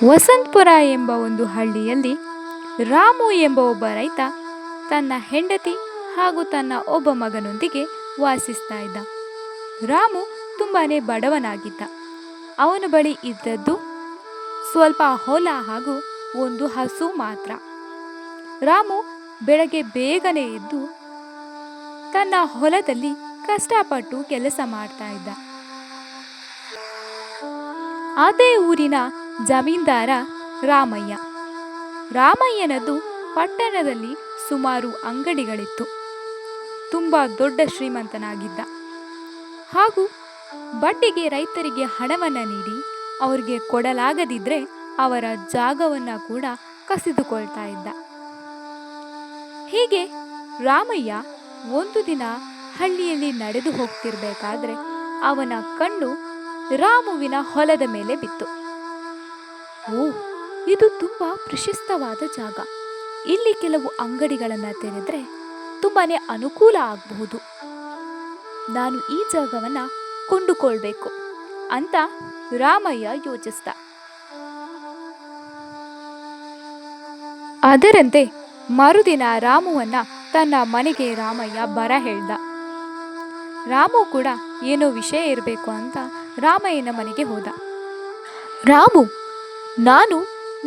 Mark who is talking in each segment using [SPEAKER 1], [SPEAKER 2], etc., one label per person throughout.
[SPEAKER 1] ವಸಂತಪುರ ಎಂಬ ಒಂದು ಹಳ್ಳಿಯಲ್ಲಿ ರಾಮು ಎಂಬ ಒಬ್ಬ ರೈತ ತನ್ನ ಹೆಂಡತಿ ಹಾಗೂ ತನ್ನ ಒಬ್ಬ ಮಗನೊಂದಿಗೆ ವಾಸಿಸ್ತಾ ಇದ್ದ. ರಾಮು ತುಂಬಾನೇ ಬಡವನಾಗಿದ್ದ. ಅವನ ಬಳಿ ಇದ್ದದ್ದು ಸ್ವಲ್ಪ ಹೊಲ ಹಾಗೂ ಒಂದು ಹಸು ಮಾತ್ರ. ರಾಮು ಬೆಳಗ್ಗೆ ಬೇಗನೆ ಎದ್ದು ತನ್ನ ಹೊಲದಲ್ಲಿ ಕಷ್ಟಪಟ್ಟು ಕೆಲಸ ಮಾಡ್ತಾ ಇದ್ದ. ಅದೇ ಊರಿನ ಜಮೀನ್ದಾರ ರಾಮಯ್ಯ. ರಾಮಯ್ಯನದು ಪಟ್ಟಣದಲ್ಲಿ ಸುಮಾರು ಅಂಗಡಿಗಳಿತ್ತು. ತುಂಬ ದೊಡ್ಡ ಶ್ರೀಮಂತನಾಗಿದ್ದ ಹಾಗೂ ಬಡ್ಡಿಗೆ ರೈತರಿಗೆ ಹಣವನ್ನು ನೀಡಿ ಅವರಿಗೆ ಕೊಡಲಾಗದಿದ್ದರೆ ಅವರ ಜಾಗವನ್ನು ಕೂಡ ಕಸಿದುಕೊಳ್ತಾ ಇದ್ದ. ಹೀಗೆ ರಾಮಯ್ಯ ಒಂದು ದಿನ ಹಳ್ಳಿಯಲ್ಲಿ ನಡೆದು ಹೋಗ್ತಿರ್ಬೇಕಾದ್ರೆ ಅವನ ಕಣ್ಣು ರಾಮುವಿನ ಹೊಲದ ಮೇಲೆ ಬಿತ್ತು. ಓ, ಇದು ತುಂಬ ಪ್ರಶಸ್ತವಾದ ಜಾಗ. ಇಲ್ಲಿ ಕೆಲವು ಅಂಗಡಿಗಳನ್ನು ತೆರೆದ್ರೆ ತುಂಬಾನೇ ಅನುಕೂಲ ಆಗಬಹುದು. ನಾನು ಈ ಜಾಗವನ್ನು ಕೊಂಡುಕೊಳ್ಬೇಕು ಅಂತ ರಾಮಯ್ಯ ಯೋಚಿಸ್ದ. ಅದರಂತೆ ಮರುದಿನ ರಾಮುವನ್ನ ತನ್ನ ಮನೆಗೆ ರಾಮಯ್ಯ ಬರ ಹೇಳ್ದ. ರಾಮು ಕೂಡ ಏನೋ ವಿಷಯ ಇರಬೇಕು ಅಂತ ರಾಮಯ್ಯನ ಮನೆಗೆ ಹೋದ. ರಾಮು, ನಾನು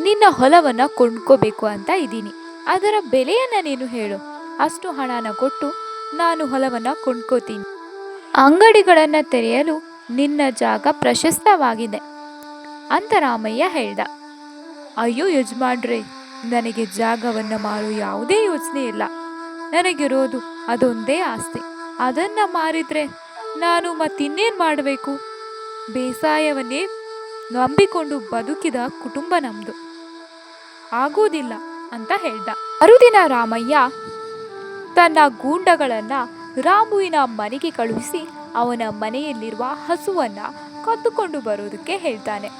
[SPEAKER 1] ನಿನ್ನ ಹೊಲವನ್ನು ಕೊಂಡ್ಕೋಬೇಕು ಅಂತ ಇದ್ದೀನಿ. ಅದರ ಬೆಲೆಯನ್ನು ನೀನು ಹೇಳು. ಅಷ್ಟು ಹಣನ ಕೊಟ್ಟು ನಾನು ಹೊಲವನ್ನು ಕೊಂಡ್ಕೋತೀನಿ. ಅಂಗಡಿಗಳನ್ನು ತೆರೆಯಲು ನಿನ್ನ ಜಾಗ ಪ್ರಶಸ್ತವಾಗಿದೆ ಅಂತ ರಾಮಯ್ಯ ಹೇಳ್ದ. ಅಯ್ಯೋ ಯಜಮಾನ್ರೇ, ನನಗೆ ಜಾಗವನ್ನು ಮಾರೋ ಯಾವುದೇ ಯೋಚನೆ ಇಲ್ಲ. ನನಗಿರೋದು ಅದೊಂದೇ ಆಸ್ತಿ. ಅದನ್ನು ಮಾರಿದ್ರೆ ನಾನು ಮತ್ತಿನ್ನೇನು ಮಾಡಬೇಕು? ಬೇಸಾಯವನ್ನೇ ನಂಬಿಕೊಂಡು ಬದುಕಿದ ಕುಟುಂಬ ನಮ್ಮದು. ಆಗೋದಿಲ್ಲ ಅಂತ ಹೇಳ್ದ. ಮರುದಿನ ರಾಮಯ್ಯ ತನ್ನ ಗೂಂಡಗಳನ್ನು ರಾಮುವಿನ ಮನೆಗೆ ಕಳುಹಿಸಿ ಅವನ ಮನೆಯಲ್ಲಿರುವ ಹಸುವನ್ನು ಕದ್ದುಕೊಂಡು ಬರೋದಕ್ಕೆ ಹೇಳ್ತಾನೆ.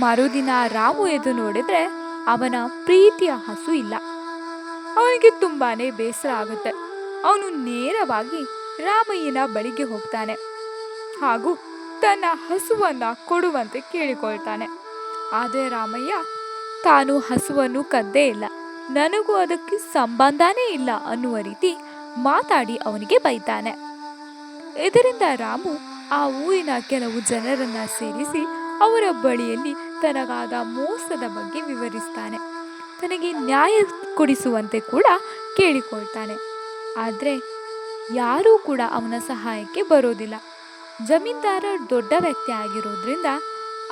[SPEAKER 1] ಮರುದಿನ ರಾಮು ಎದ್ದು ನೋಡಿದ್ರೆ ಅವನ ಪ್ರೀತಿಯ ಹಸು ಇಲ್ಲ. ಅವನಿಗೆ ತುಂಬಾನೇ ಬೇಸರ ಆಗುತ್ತೆ. ಅವನು ನೇರವಾಗಿ ರಾಮಯ್ಯನ ಬಳಿಗೆ ಹೋಗ್ತಾನೆ ಹಾಗೂ ತನ್ನ ಹಸುವನ್ನು ಕೊಡುವಂತೆ ಕೇಳಿಕೊಳ್ತಾನೆ. ಆದರೆ ರಾಮಯ್ಯ ತಾನು ಹಸುವನ್ನು ಕದ್ದೇ ಇಲ್ಲ, ನನಗೂ ಅದಕ್ಕೆ ಸಂಬಂಧನೇ ಇಲ್ಲ ಅನ್ನುವ ರೀತಿ ಮಾತಾಡಿ ಅವನಿಗೆ ಬೈತಾನೆ. ಇದರಿಂದ ರಾಮು ಆ ಊರಿನ ಕೆಲವು ಜನರನ್ನ ಸೇರಿಸಿ ಅವರ ಬಳಿಯಲ್ಲಿ ತನಗಾದ ಮೋಸದ ಬಗ್ಗೆ ವಿವರಿಸ್ತಾನೆ. ತನಗೆ ನ್ಯಾಯ ಕೊಡಿಸುವಂತೆ ಕೂಡ ಕೇಳಿಕೊಳ್ತಾನೆ. ಆದರೆ ಯಾರೂ ಕೂಡ ಅವನ ಸಹಾಯಕ್ಕೆ ಬರೋದಿಲ್ಲ. ಜಮೀನ್ದಾರ ದೊಡ್ಡ ವ್ಯಕ್ತಿ ಆಗಿರೋದ್ರಿಂದ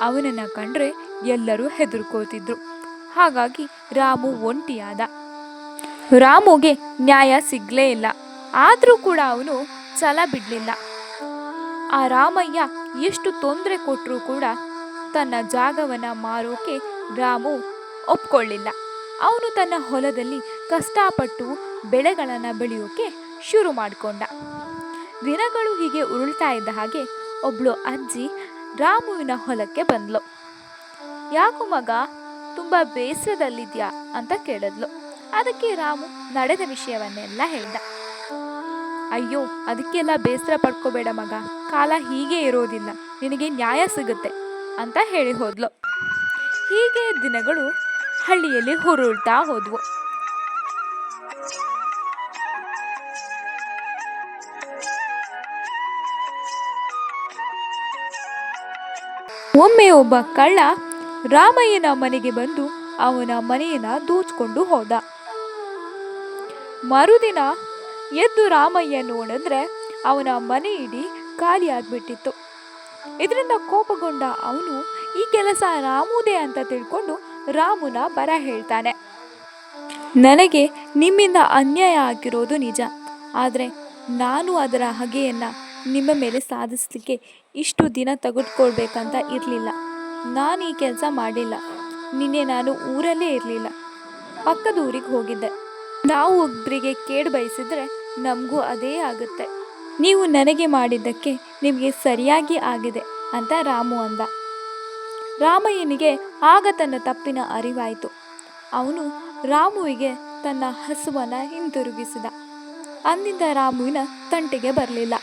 [SPEAKER 1] ಅವನನ್ನು ಕಂಡ್ರೆ ಎಲ್ಲರೂ ಹೆದರ್ಕೋತಿದ್ರು. ಹಾಗಾಗಿ ರಾಮು ಒಂಟಿಯಾದ. ರಾಮುಗೆ ನ್ಯಾಯ ಸಿಗ್ಲೇ ಇಲ್ಲ. ಆದರೂ ಕೂಡ ಅವನು ಛಲ ಬಿಡಲಿಲ್ಲ. ಆ ರಾಮಯ್ಯ ಎಷ್ಟು ತೊಂದರೆ ಕೊಟ್ಟರೂ ಕೂಡ ತನ್ನ ಜಾಗವನ್ನು ಮಾರೋಕೆ ರಾಮು ಒಪ್ಕೊಳ್ಳಿಲ್ಲ. ಅವನು ತನ್ನ ಹೊಲದಲ್ಲಿ ಕಷ್ಟಪಟ್ಟು ಬೆಳೆಗಳನ್ನು ಬೆಳೆಯೋಕೆ ಶುರು ಮಾಡಿಕೊಂಡ. ದಿನಗಳು ಹೀಗೆ ಉರುಳ್ತಾ ಇದ್ದ ಹಾಗೆ ಒಬ್ಳು ಅಜ್ಜಿ ರಾಮುವಿನ ಹೊಲಕ್ಕೆ ಬಂದ್ಲು. ಯಾಕೋ ಮಗ, ತುಂಬ ಬೇಸರದಲ್ಲಿದ್ಯಾ ಅಂತ ಕೇಳಿದ್ಲು. ಅದಕ್ಕೆ ರಾಮು ನಡೆದ ವಿಷಯವನ್ನೆಲ್ಲ ಹೇಳ್ದ. ಅಯ್ಯೋ, ಅದಕ್ಕೆಲ್ಲ ಬೇಸರ ಪಡ್ಕೋಬೇಡ ಮಗ, ಕಾಲ ಹೀಗೆ ಇರೋದಿಲ್ಲ, ನಿನಗೆ ನ್ಯಾಯ ಸಿಗುತ್ತೆ ಅಂತ ಹೇಳಿ ಹೋದ್ಲು. ಹೀಗೆ ದಿನಗಳು ಹಳ್ಳಿಯಲ್ಲಿ ಹುರುಳ್ತಾ ಹೋದ್ವು. ಒಮ್ಮೆ ಒಬ್ಬ ಕಳ್ಳ ರಾಮಯ್ಯನ ಮನೆಗೆ ಬಂದು ಅವನ ಮನೆಯನ್ನ ದೋಚ್ಕೊಂಡು ಹೋದ. ಮರುದಿನ ಎದ್ದು ರಾಮಯ್ಯ ನೋಡಿದ್ರೆ ಅವನ ಮನೆ ಇಡೀ ಖಾಲಿ ಆಗ್ಬಿಟ್ಟಿತ್ತು. ಇದರಿಂದ ಕೋಪಗೊಂಡ ಅವನು ಈ ಕೆಲಸ ರಾಮುದೇ ಅಂತ ತಿಳ್ಕೊಂಡು ರಾಮುನ ಬರ ಹೇಳ್ತಾನೆ. ನನಗೆ ನಿಮ್ಮಿಂದ ಅನ್ಯಾಯ ಆಗಿರೋದು ನಿಜ, ಆದರೆ ನಾನು ಅದರ ಹಗೆಯನ್ನು ನಿಮ್ಮ ಮೇಲೆ ಸಾಧಿಸಲಿಕ್ಕೆ ಇಷ್ಟು ದಿನ ತೆಗೆದುಕೊಳ್ಬೇಕಂತ ಇರಲಿಲ್ಲ. ನಾನು ಈ ಕೆಲಸ ಮಾಡಿಲ್ಲ. ನಿನ್ನೆ ನಾನು ಊರಲ್ಲೇ ಇರಲಿಲ್ಲ, ಪಕ್ಕದ ಊರಿಗೆ ಹೋಗಿದ್ದೆ. ನಾವು ಒಬ್ಬರಿಗೆ ಕೇಡು ಬಯಸಿದ್ರೆ ನಮಗೂ ಅದೇ ಆಗುತ್ತೆ. ನೀವು ನನಗೆ ಮಾಡಿದ್ದಕ್ಕೆ ನಿಮಗೆ ಸರಿಯಾಗಿ ಆಗಿದೆ ಅಂತ ರಾಮು ಅಂದ. ರಾಮಯ್ಯನಿಗೆ ಆಗ ತನ್ನ ತಪ್ಪಿನ ಅರಿವಾಯಿತು. ಅವನು ರಾಮುವಿಗೆ ತನ್ನ ಹಸುವನ್ನು ಹಿಂತಿರುಗಿಸಿದ. ಅಂದಿದ್ದ ರಾಮುವಿನ ತಂಟೆಗೆ ಬರಲಿಲ್ಲ.